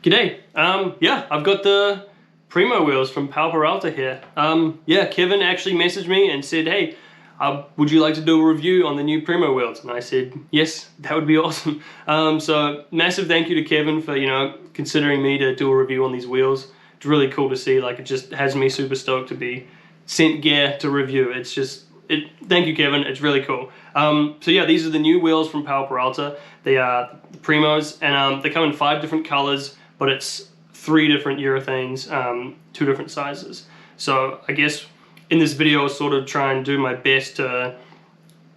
G'day. Yeah, I've got the Primo wheels from Powell Peralta here. Yeah, Kevin actually messaged me and said, hey, would you like to do a review on the new Primo wheels? And I said, yes, that would be awesome. So massive thank you to Kevin for, considering me to do a review on these wheels. It's really cool to see. Like, it just has me super stoked to be sent gear to review. Thank you, Kevin. It's really cool. So yeah, these are the new wheels from Powell Peralta. They are the Primos, and they come in 5 different colors, but it's 3 different urethanes, 2 different sizes. So I guess in this video I'll sort of try and do my best to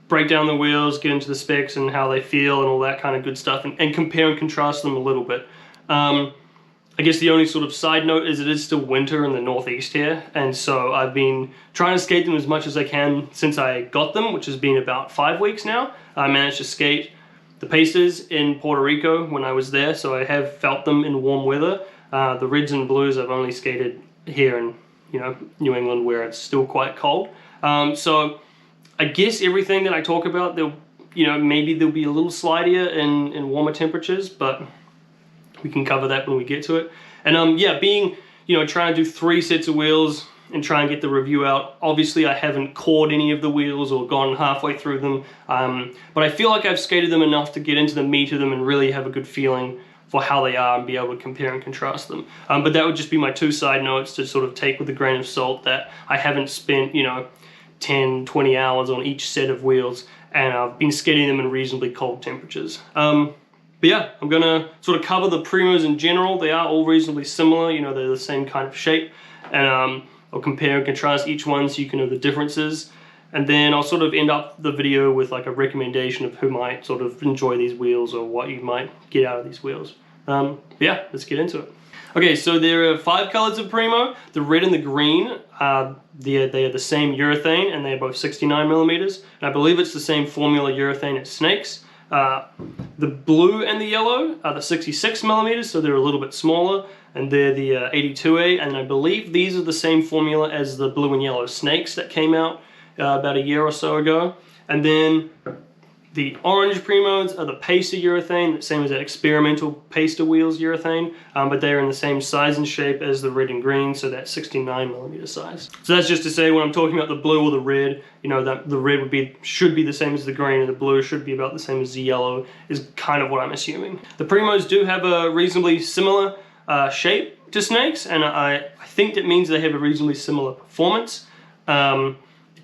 break down the wheels, get into the specs and how they feel and all that kind of good stuff, and compare and contrast them a little bit. I guess the only sort of side note is it is still winter in the northeast here, and so I've been trying to skate them as much as I can since I got them, which has been about 5 weeks now. I managed to skate the Pacers in Puerto Rico when I was there, so I have felt them in warm weather. The reds and blues I've only skated here in New England, where it's still quite cold. So I guess everything that I talk about, maybe they'll be a little slidier in warmer temperatures, but we can cover that when we get to it. And yeah, trying to do 3 sets of wheels and try and get the review out. Obviously I haven't cored any of the wheels or gone halfway through them, but I feel like I've skated them enough to get into the meat of them and really have a good feeling for how they are and be able to compare and contrast them. But that would just be my 2 side notes to sort of take with a grain of salt, that I haven't spent 10, 20 hours on each set of wheels, and I've been skating them in reasonably cold temperatures. But yeah, I'm gonna sort of cover the Primos in general. They are all reasonably similar, they're the same kind of shape, and I'll compare and contrast each one so you can know the differences. And then I'll sort of end up the video with like a recommendation of who might sort of enjoy these wheels or what you might get out of these wheels. Yeah, let's get into it. Okay, so there are 5 colors of Primo. The red and the green, they are the same urethane, and they're both 69 millimeters. And I believe it's the same formula urethane as Snakes. The blue and the yellow are the 66 millimeters, so they're a little bit smaller, and they're the 82A, and I believe these are the same formula as the blue and yellow Snakes that came out about a year or so ago. And then the orange Primos are the Pacer urethane, the same as that experimental Pacer wheels urethane, but they're in the same size and shape as the red and green, so that's 69 millimeter size. So that's just to say, when I'm talking about the blue or the red, that the red should be the same as the green, and the blue should be about the same as the yellow, is kind of what I'm assuming. The Primos do have a reasonably similar shape to Snakes, and I think that means they have a reasonably similar performance.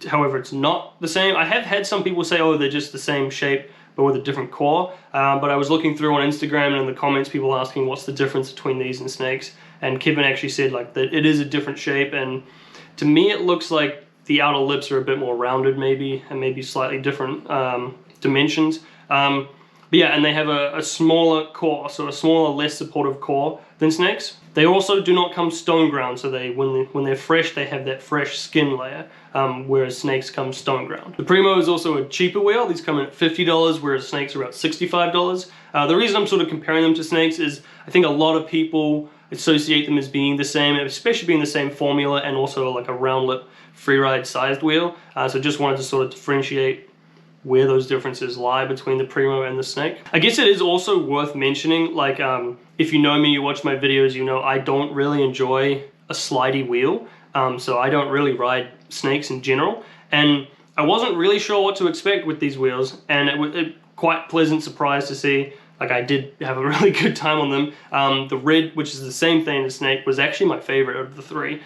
However, it's not the same. I have had some people say, oh, they're just the same shape but with a different core, but I was looking through on Instagram and in the comments, people asking what's the difference between these and Snakes, and Kevin actually said like that it is a different shape, and to me it looks like the outer lips are a bit more rounded maybe, and maybe slightly different dimensions. But yeah, and they have a smaller core, so a smaller, less supportive core than Snakes. They also do not come stone ground, so when they're fresh, they have that fresh skin layer, whereas Snakes come stone ground. The Primo is also a cheaper wheel. These come in at $50, whereas Snakes are about $65. The reason I'm sort of comparing them to Snakes is I think a lot of people associate them as being the same, especially being the same formula, and also like a round lip freeride sized wheel. So just wanted to sort of differentiate where those differences lie between the Primo and the Snake. I guess it is also worth mentioning, like, if you know me, you watch my videos, I don't really enjoy a slidey wheel, so I don't really ride Snakes in general, and I wasn't really sure what to expect with these wheels, and it was a quite pleasant surprise to see. Like, I did have a really good time on them. The red, which is the same thing as Snake, was actually my favorite of the 3,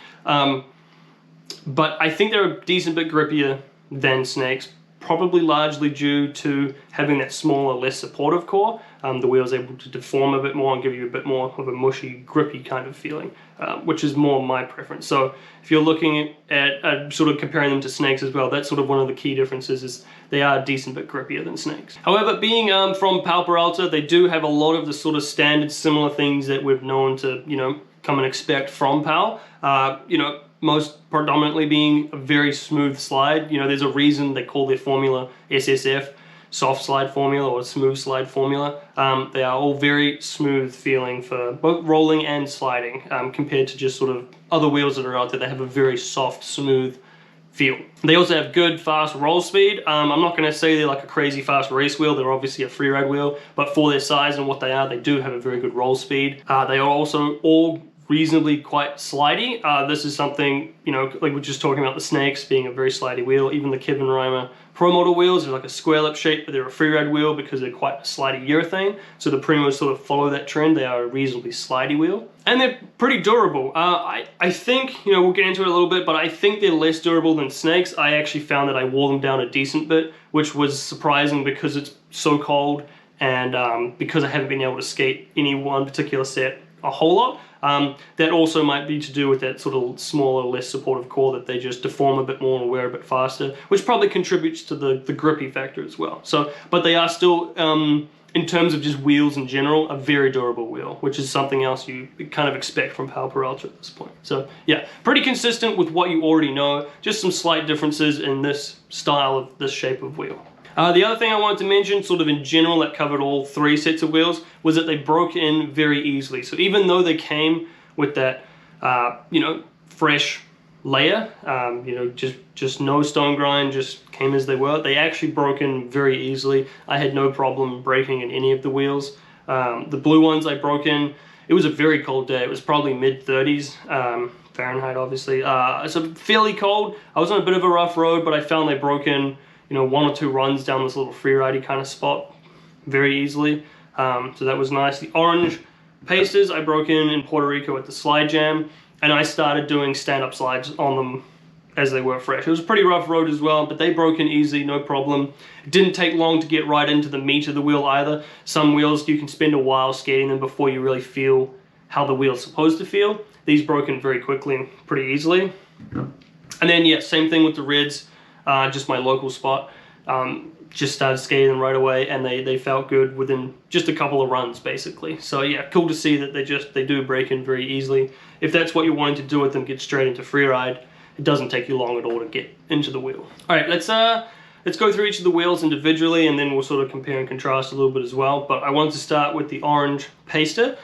but I think they're a decent bit grippier than Snakes, probably largely due to having that smaller, less supportive core. The wheel's able to deform a bit more and give you a bit more of a mushy, grippy kind of feeling, which is more my preference. So if you're looking at sort of comparing them to Snakes as well, that's sort of one of the key differences, is they are a decent bit grippier than Snakes. However, being from Powell Peralta, they do have a lot of the sort of standard similar things that we've known to, come and expect from Powell. Most predominantly being a very smooth slide. There's a reason they call their formula SSF, soft slide formula, or smooth slide formula. They are all very smooth feeling for both rolling and sliding, compared to just sort of other wheels that are out there. They have a very soft, smooth feel. They also have good fast roll speed. I'm not going to say they're like a crazy fast race wheel. They're obviously a freeride wheel, but for their size and what they are, they do have a very good roll speed. They are also all reasonably quite slidey. This is something, you know, like we're just talking about the snakes being a very slidey wheel. Even the Kevin Reimer Pro Model wheels are like a square lip shape, but they're a freeride wheel because they're quite a slidey urethane. So the Primos sort of follow that trend. They are a reasonably slidey wheel. And they're pretty durable. I think, you know, we'll get into it a little bit, but I think they're less durable than snakes. I actually found that I wore them down a decent bit, which was surprising because it's so cold and because I haven't been able to skate any one particular set a whole lot. That also might be to do with that sort of smaller, less supportive core, that they just deform a bit more and wear a bit faster, which probably contributes to the grippy factor as well. So, but they are still, in terms of just wheels in general, a very durable wheel, which is something else you kind of expect from Powell Peralta at this point. So yeah, pretty consistent with what you already know, just some slight differences in this style of this shape of wheel. The other thing I wanted to mention, sort of in general, that covered all 3 sets of wheels, was that they broke in very easily. So even though they came with that, you know, fresh layer, you know, just no stone grind, just came as they were, they actually broke in very easily. I had no problem breaking in any of the wheels. The blue ones I broke in, it was a very cold day. It was probably mid-30s, Fahrenheit, obviously. So fairly cold. I was on a bit of a rough road, but I found they broke in, you know, 1 or 2 runs down this little freeridey kind of spot very easily. So that was nice. The orange pasters I broke in Puerto Rico at the slide jam, and I started doing stand-up slides on them as they were fresh. It was a pretty rough road as well, but they broke in easy, no problem. It didn't take long to get right into the meat of the wheel either. Some wheels you can spend a while skating them before you really feel how the wheel's supposed to feel. These broke in very quickly and pretty easily. And then yeah, same thing with the reds. Just my local spot, just started skating them right away, and they felt good within just a couple of runs basically. So yeah, cool to see that they do break in very easily. If that's what you're wanting to do with them, get straight into freeride, it doesn't take you long at all to get into the wheel. All right, let's go through each of the wheels individually, and then we'll sort of compare and contrast a little bit as well. But I wanted to start with the orange paster.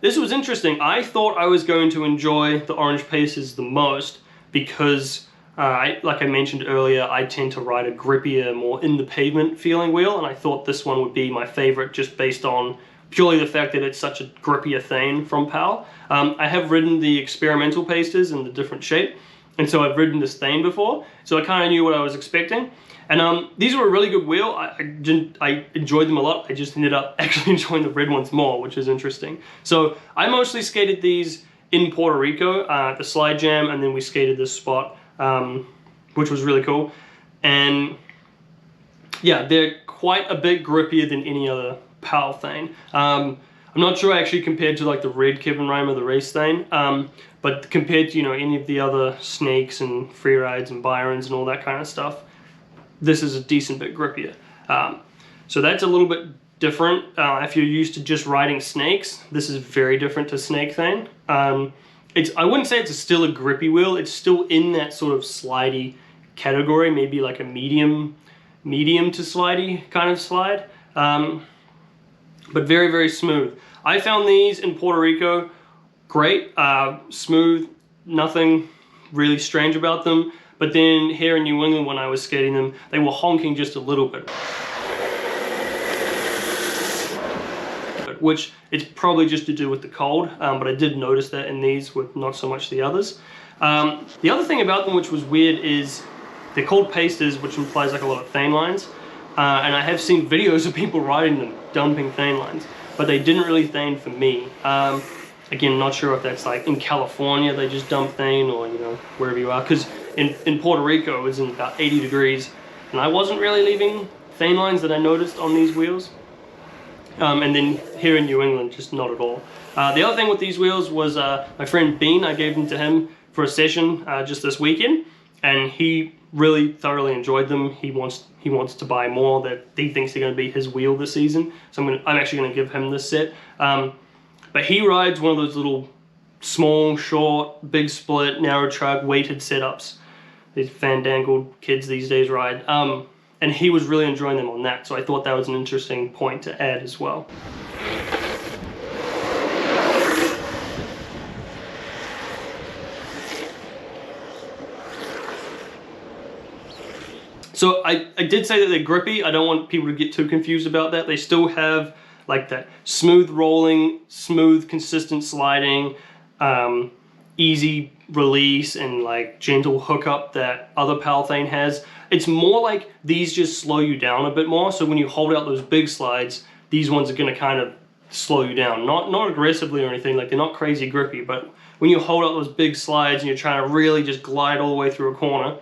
This was interesting. I thought I was going to enjoy the orange pasters the most because like I mentioned earlier, I tend to ride a grippier, more in the pavement feeling wheel, and I thought this one would be my favorite just based on purely the fact that it's such a grippier thane from Powell. I have ridden the experimental pasters in the different shape, and so I've ridden this thane before, so I kind of knew what I was expecting. And these were a really good wheel. I enjoyed them a lot. I just ended up actually enjoying the red ones more, which is interesting. So I mostly skated these in Puerto Rico at the slide jam, and then we skated this spot, which was really cool. And yeah, they're quite a bit grippier than any other Powell thane. I'm not sure actually compared to like the red Kevin Reimer, the race thane, but compared to, you know, any of the other snakes and freerides and Byrons and all that kind of stuff, this is a decent bit grippier. So that's a little bit different. If you're used to just riding snakes, this is very different to snake thane. I wouldn't say it's still a grippy wheel. It's still in that sort of slidey category, maybe like a medium to slidey kind of slide, but very, very smooth. I found these in Puerto Rico great, smooth, nothing really strange about them. But then here in New England when I was skating them, they were honking just a little bit, which it's probably just to do with the cold, but I did notice that in these with not so much the others. The other thing about them which was weird is they're called pasters, which implies like a lot of thane lines, and I have seen videos of people riding them, dumping thane lines, but they didn't really thane for me. Again, not sure if that's like in California they just dump thane, or, you know, wherever you are, because in Puerto Rico it was in about 80 degrees, and I wasn't really leaving thane lines that I noticed on these wheels. And then here in New England, just not at all. The other thing with these wheels was my friend Bean, I gave them to him for a session just this weekend, and he really thoroughly enjoyed them. He wants to buy more, that he thinks they're going to be his wheel this season. So I'm actually going to give him this set. But he rides one of those little small, short, big split, narrow truck, weighted setups. These fandangled kids these days ride. And he was really enjoying them on that, so I thought that was an interesting point to add as well. So I did say that they're grippy. I don't want people to get too confused about that. They still have like that smooth rolling, smooth, consistent sliding, easy release, and like gentle hookup that other polythene has. It's more like these just slow you down a bit more. So when you hold out those big slides, these ones are going to kind of slow you down. Not aggressively or anything, like they're not crazy grippy, but when you hold out those big slides and you're trying to really just glide all the way through a corner,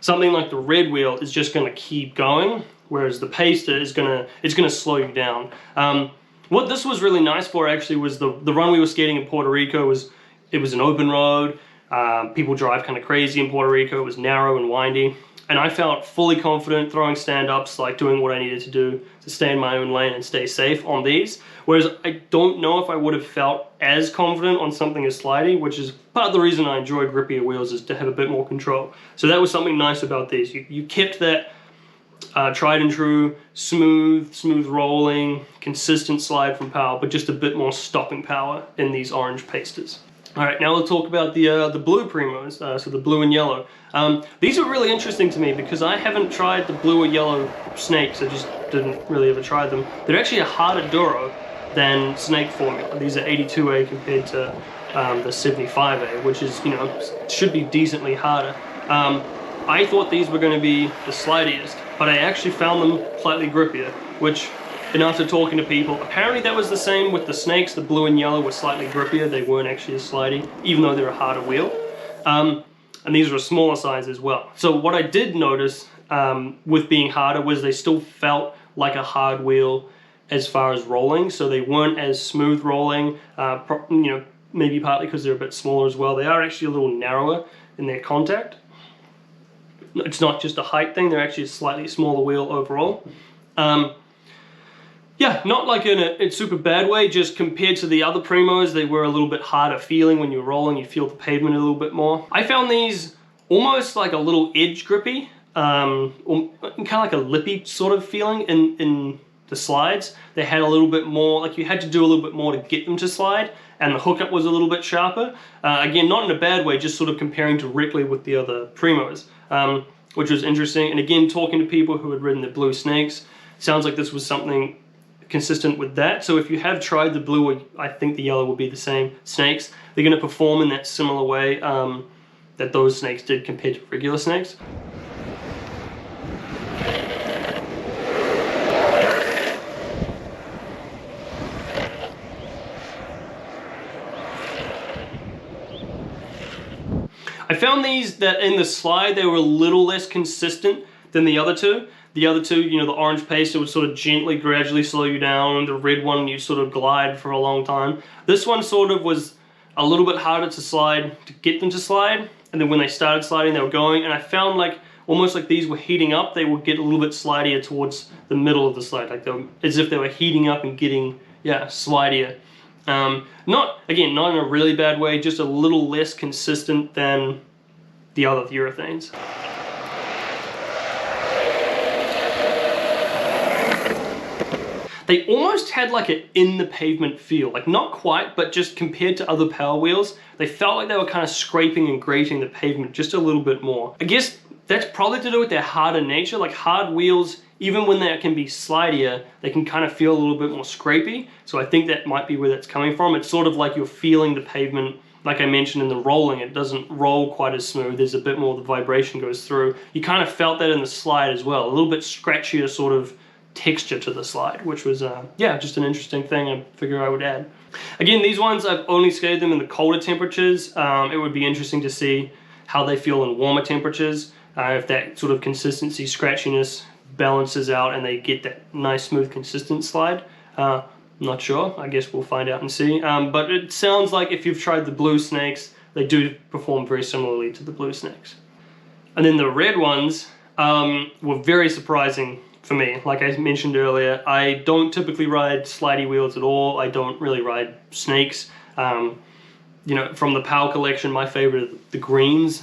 something like the red wheel is just going to keep going, whereas the Pter is gonna slow you down. What this was really nice for actually was the run we were skating in Puerto Rico was an open road. People drive kind of crazy in Puerto Rico. It was narrow and windy, and I felt fully confident throwing stand-ups, like doing what I needed to do to stay in my own lane and stay safe on these. Whereas I don't know if I would have felt as confident on something as slidey, which is part of the reason I enjoy grippier wheels, is to have a bit more control. So that was something nice about these. You kept that tried and true, smooth rolling, consistent slide from Powell, but just a bit more stopping power in these orange Pters. All right, now we'll talk about the blue Primos, so the blue and yellow. These are really interesting to me because I haven't tried the blue or yellow snakes. I just didn't really ever try them. They're actually a harder duro than snake formula. These are 82A compared to the 75A, which is, you know, should be decently harder. I thought these were going to be the slidiest, but I actually found them slightly grippier, which, and after talking to people, apparently that was the same with the snakes. The blue and yellow were slightly grippier. They weren't actually as slidey, even though they're a harder wheel. And these were a smaller size as well. So what I did notice with being harder was they still felt like a hard wheel as far as rolling. So they weren't as smooth rolling, you know, maybe partly because they're a bit smaller as well. They are actually a little narrower in their contact. It's not just a height thing, they're actually a slightly smaller wheel overall. Yeah, not like in a super bad way, just compared to the other Primos, they were a little bit harder feeling. When you're rolling, you feel the pavement a little bit more. I found these almost like a little edge grippy, or kind of like a lippy sort of feeling in the slides. They had a little bit more, like you had to do a little bit more to get them to slide, and the hookup was a little bit sharper. Again, not in a bad way, just sort of comparing directly with the other Primos, which was interesting. And again, talking to people who had ridden the blue snakes, sounds like this was something consistent with that. So if you have tried the blue, or I think the yellow will be the same snakes, they're going to perform in that similar way that those snakes did compared to regular snakes. I found these that in the slide they were a little less consistent than the other two. The other two, you know, the orange Pter would sort of gently, gradually slow you down. The red one, you sort of glide for a long time. This one sort of was a little bit harder to slide, to get them to slide. And then when they started sliding, they were going. And I found like, almost like these were heating up, they would get a little bit slidier towards the middle of the slide. Like they were, as if they were heating up and getting, yeah, slidier. Not in a really bad way, just a little less consistent than the other urethanes. They almost had like an in the pavement feel, like not quite, but just compared to other Powell wheels, they felt like they were kind of scraping and grating the pavement just a little bit more. I guess that's probably to do with their harder nature. Like hard wheels, even when they can be slidier, they can kind of feel a little bit more scrapey. So I think that might be where that's coming from. It's sort of like you're feeling the pavement, like I mentioned in the rolling, it doesn't roll quite as smooth. There's a bit more, the vibration goes through. You kind of felt that in the slide as well, a little bit scratchier sort of texture to the slide, which was, yeah, just an interesting thing I figure I would add. Again, these ones, I've only skated them in the colder temperatures. It would be interesting to see how they feel in warmer temperatures, if that sort of consistency, scratchiness balances out and they get that nice, smooth, consistent slide. Not sure, I guess we'll find out and see. But it sounds like if you've tried the blue snakes, they do perform very similarly to the blue snakes. And then the red ones were very surprising for me. Like I mentioned earlier, I don't typically ride slidey wheels at all. I don't really ride snakes. You know, from the Powell collection, my favorite are the greens,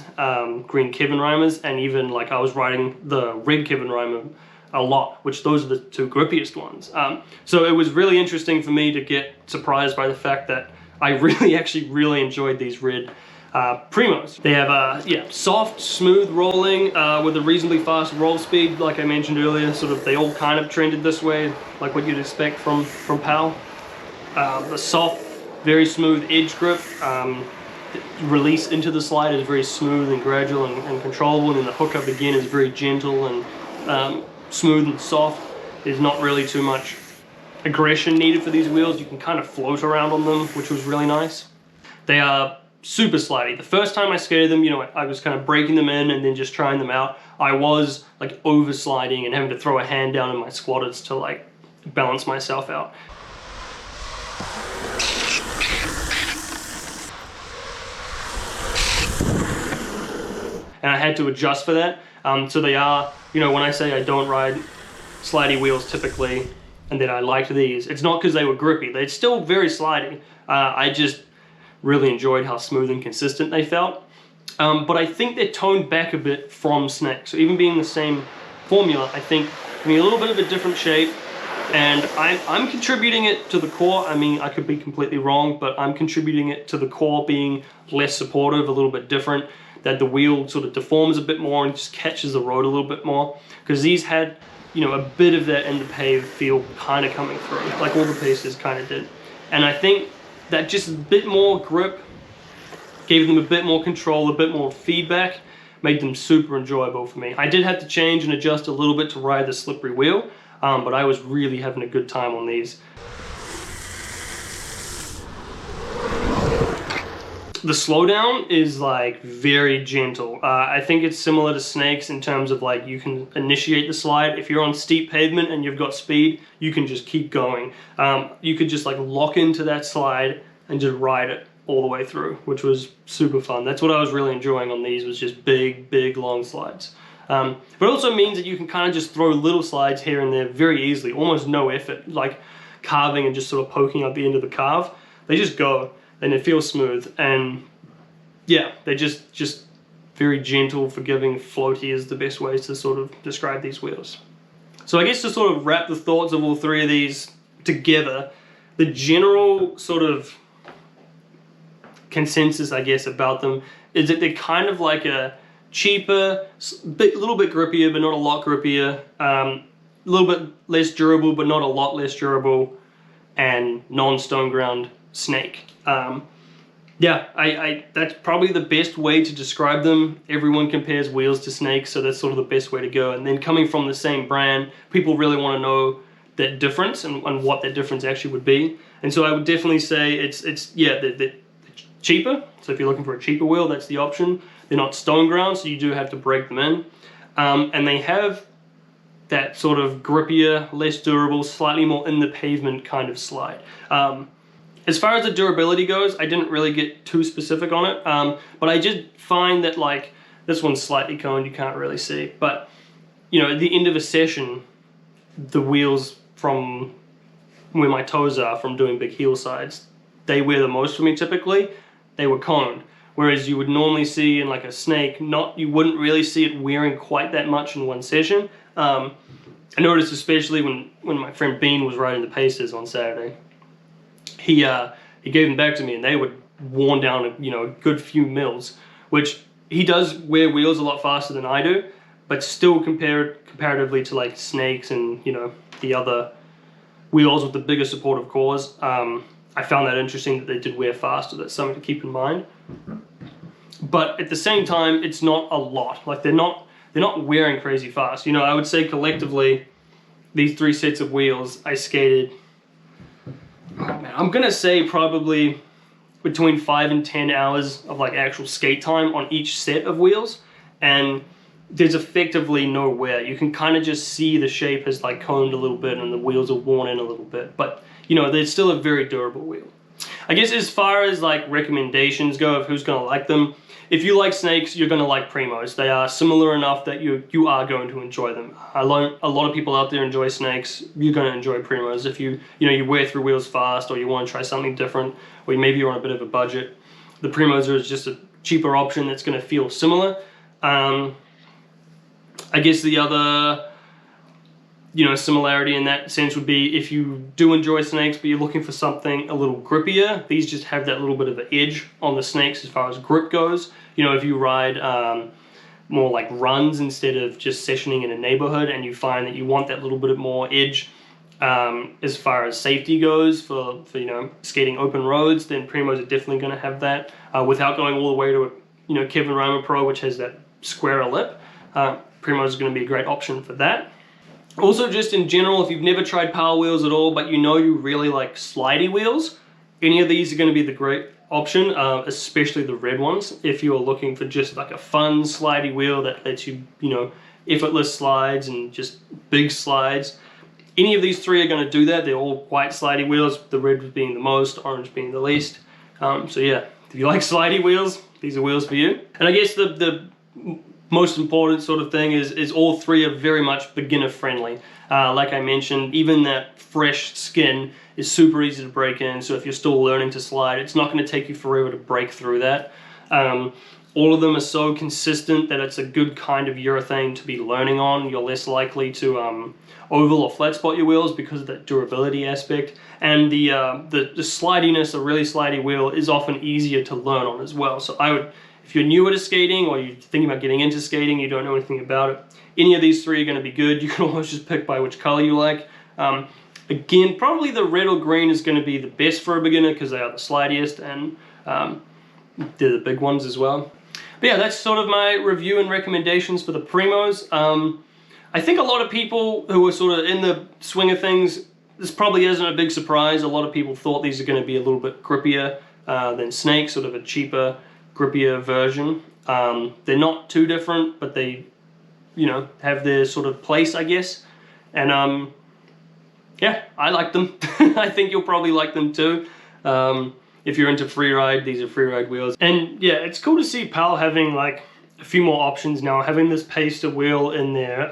green Kevenreimers, and even like I was riding the red Kevenreimer a lot, which those are the two grippiest ones. So it was really interesting for me to get surprised by the fact that I actually really enjoyed these red Primos. They have soft, smooth rolling with a reasonably fast roll speed, like I mentioned earlier. Sort of, they all kind of trended this way, like what you'd expect from Powell. The soft, very smooth edge grip. Release into the slide is very smooth and gradual and controllable, and then the hookup again is very gentle and smooth and soft. There's not really too much aggression needed for these wheels. You can kind of float around on them, which was really nice. They are super slidey. The first time I skated them, you know, I was kind of breaking them in and then just trying them out. I was like over sliding and having to throw a hand down in my squatters to like balance myself out. And I had to adjust for that. So they are, you know, when I say I don't ride slidey wheels typically, and that I liked these, it's not because they were grippy. They're still very slidey. I just really enjoyed how smooth and consistent they felt. But I think they're toned back a bit from Snake. So even being the same formula, I think a little bit of a different shape. And I'm contributing it to the core. I mean, I could be completely wrong, but I'm contributing it to the core being less supportive, a little bit different, that the wheel sort of deforms a bit more and just catches the road a little bit more. Because these had, you know, a bit of that in the pave feel kind of coming through, like all the pieces kind of did. And I think that just a bit more grip gave them a bit more control, a bit more feedback, made them super enjoyable for me. I did have to change and adjust a little bit to ride the slippery wheel, but I was really having a good time on these. The slowdown is like very gentle. I think it's similar to Snakes in terms of like you can initiate the slide. If you're on steep pavement and you've got speed, you can just keep going. You could just like lock into that slide and just ride it all the way through, which was super fun. That's what I was really enjoying on these, was just big, long slides. But it also means that you can kind of just throw little slides here and there very easily, almost no effort, like carving and just sort of poking out the end of the carve. They just go. And it feels smooth, and yeah, they're just very gentle, forgiving, floaty is the best ways to sort of describe these wheels. So I guess to sort of wrap the thoughts of all three of these together, the general sort of consensus, I guess, about them is that they're kind of like a cheaper, little bit grippier, but not a lot grippier, a little bit less durable, but not a lot less durable, and non-stone ground Snake. Yeah, that's probably the best way to describe them. Everyone compares wheels to Snakes, so that's sort of the best way to go. And then coming from the same brand, people really want to know that difference and what that difference actually would be. And so I would definitely say they're cheaper. So if you're looking for a cheaper wheel, that's the option. They're not stone ground, so you do have to break them in. And they have that sort of grippier, less durable, slightly more in the pavement kind of slide. As far as the durability goes, I didn't really get too specific on it, but I did find that like this one's slightly coned, you can't really see, but you know, at the end of a session, the wheels from where my toes are from doing big heel sides, they wear the most for me typically. They were coned, whereas you would normally see in like a Snake, you wouldn't really see it wearing quite that much in one session. I noticed especially when my friend Bean was riding the Pacers on Saturday. He gave them back to me and they were worn down a good few mils, which he does wear wheels a lot faster than I do, but still comparatively to like Snakes and the other wheels with the bigger supportive cores, I found that interesting that they did wear faster. That's something to keep in mind. But at the same time, it's not a lot. Like they're not wearing crazy fast. I would say collectively, these three sets of wheels, I skated, I'm gonna say probably between 5 and 10 hours of like actual skate time on each set of wheels, and there's effectively no wear. You can kind of just see the shape has like coned a little bit and the wheels are worn in a little bit, but they're still a very durable wheel. I guess as far as like recommendations go of who's gonna like them, if you like Snakes, you're gonna like Primos. They are similar enough that you are going to enjoy them. A lot of people out there enjoy Snakes. You're gonna enjoy Primos. If you wear through wheels fast, or you want to try something different, or maybe you're on a bit of a budget, the Primos are just a cheaper option that's gonna feel similar. I guess the other you know, similarity in that sense would be if you do enjoy snakes but you're looking for something a little grippier, these just have that little bit of an edge on the snakes as far as grip goes. You know, if you ride more like runs instead of just sessioning in a neighborhood, and you find that you want that little bit more edge as far as safety goes for you know, skating open roads, then Primos are definitely going to have that without going all the way to a, you know, Kevin Roma Pro, which has that squarer lip. Primos is going to be a great option for that. Also, just in general, if you've never tried Powell wheels at all, but you know you really like slidey wheels, any of these are going to be the great option, especially the red ones. If you're looking for just like a fun slidey wheel that lets you, you know, effortless slides and just big slides, any of these three are going to do that. They're all white slidey wheels, the red being the most, orange being the least. So yeah, if you like slidey wheels, these are wheels for you. And I guess the most important sort of thing is all three are very much beginner friendly. Like I mentioned, even that fresh skin is super easy to break in, so if you're still learning to slide, it's not going to take you forever to break through that. All of them are so consistent that it's a good kind of urethane to be learning on. You're less likely to oval or flat spot your wheels because of that durability aspect. And the slidiness, a really slidey wheel, is often easier to learn on as well. So I would, if you're newer to skating or you're thinking about getting into skating, you don't know anything about it, any of these three are going to be good. You can always just pick by which color you like. Again, probably the red or green is going to be the best for a beginner because they are the slidiest, and they're the big ones as well. But yeah, that's sort of my review and recommendations for the Primos. I think a lot of people who are sort of in the swing of things, this probably isn't a big surprise. A lot of people thought these are going to be a little bit grippier than snakes, sort of a cheaper, grippier version. They're not too different, but they, you know, have their sort of place, I guess. And yeah, I like them. I think you'll probably like them too. If you're into freeride, these are freeride wheels. And yeah, it's cool to see Powell having like a few more options now, having this paster wheel in their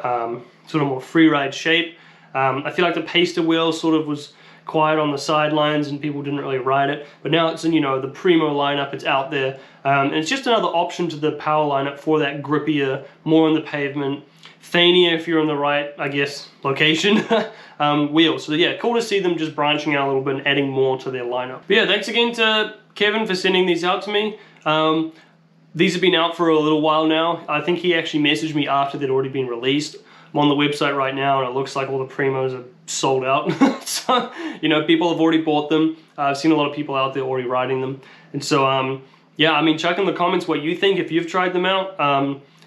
sort of more freeride shape. I feel like the paster wheel sort of was quiet on the sidelines and people didn't really ride it, but now it's in, you know, the Primo lineup, it's out there, and it's just another option to the Powell lineup for that grippier, more on the pavement, feinier if you're in the right, I guess, location wheel. So yeah, cool to see them just branching out a little bit and adding more to their lineup. But yeah, thanks again to Kevin for sending these out to me. These have been out for a little while now. I think he actually messaged me after they'd already been released. I'm on the website right now and it looks like all the Primos are sold out. So, you know, people have already bought them. I've seen a lot of people out there already riding them. And so, yeah, I mean, chuck in the comments what you think if you've tried them out.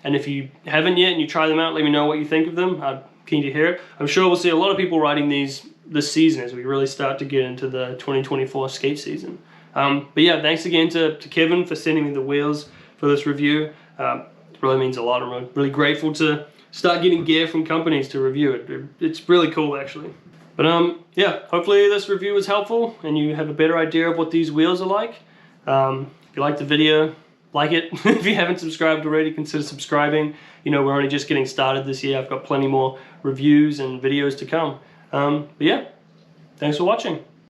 And if you haven't yet and you try them out, let me know what you think of them. I'm keen to hear it. I'm sure we'll see a lot of people riding these this season as we really start to get into the 2024 skate season. But yeah, thanks again to Kevin for sending me the wheels for this review. It really means a lot. I'm really grateful to start getting gear from companies to review it. It's really cool, actually. But yeah, hopefully this review was helpful and you have a better idea of what these wheels are like. If you liked the video, like it. If you haven't subscribed already, consider subscribing. You know, we're only just getting started this year. I've got plenty more reviews and videos to come. But yeah, thanks for watching.